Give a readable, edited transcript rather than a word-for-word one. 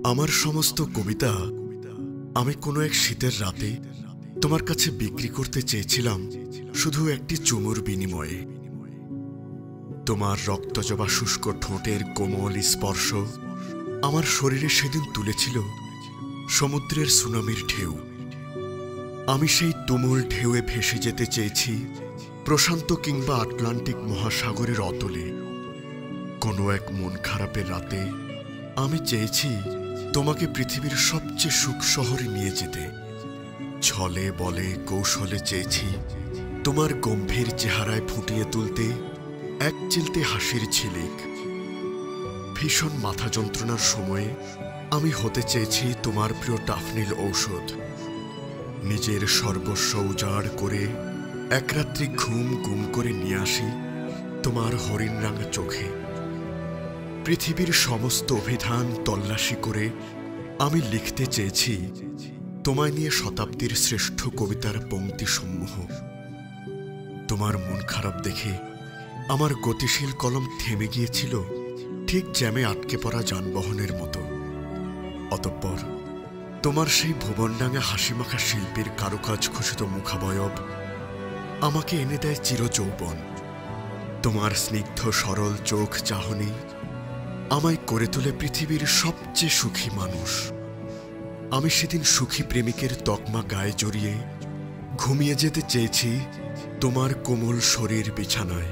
আমার সমস্ত কবিতা আমি কোনো এক শীতের রাতে তোমার কাছে বিক্রি করতে চেয়েছিলাম শুধু একটি চুমুর বিনিময়ে। তোমার রক্তজবা শুষ্ক ঠোঁটের কোমল স্পর্শ আমার শরীরে সেদিন তুলেছিল সমুদ্রের সুনামির ঢেউ। আমি সেই তুমুল ঢেউয়ে ভেসে যেতে চেয়েছি প্রশান্ত কিংবা আটলান্টিক মহাসাগরের অতলে। কোনো এক মন খারাপের রাতে আমি চেয়েছি তোমাকে পৃথিবীর সবচেয়ে সুখ শহরে নিয়ে যেতে। ছলে বলে কৌশলে চেয়েছি তোমার গম্ভীর চেহারায় ফুটিয়ে তুলতে এক চিলতে হাসির ঝিলিক। ভীষণ মাথা যন্ত্রণার সময়ে আমি হতে চেয়েছি তোমার প্রিয় টাফনিল ঔষধ। নিজের সর্বস্ব উজাড় করে এক রাত্রি ঘুম গুম করে নিয়ে আসি তোমার হরিণরাঙা চোখে। পৃথিবীর সমস্ত অভিধান তল্লাশি করে আমি লিখতে চেয়েছি তোমায় নিয়ে শতাব্দীর শ্রেষ্ঠ কবিতার পংক্তিসমূহ। তোমার মন খারাপ দেখে আমার গতিশীল কলম থেমে গিয়েছিল ঠিক জ্যামে আটকে পড়া যানবাহনের মতো। অতঃপর তোমার সেই ভুবনডাঙা হাসিমাখা শিল্পীর কারুকাজ খচিত মুখাবয়ব আমাকে এনে দেয় চিরযৌবন। তোমার স্নিগ্ধ সরল চোখ চাহনি আমায় করে তোলে পৃথিবীর সবচেয়ে সুখী মানুষ। আমি সেদিন সুখী প্রেমিকের তকমা গায়ে জড়িয়ে ঘুমিয়ে যেতে চেয়েছি তোমার কোমল শরীর বিছানায়।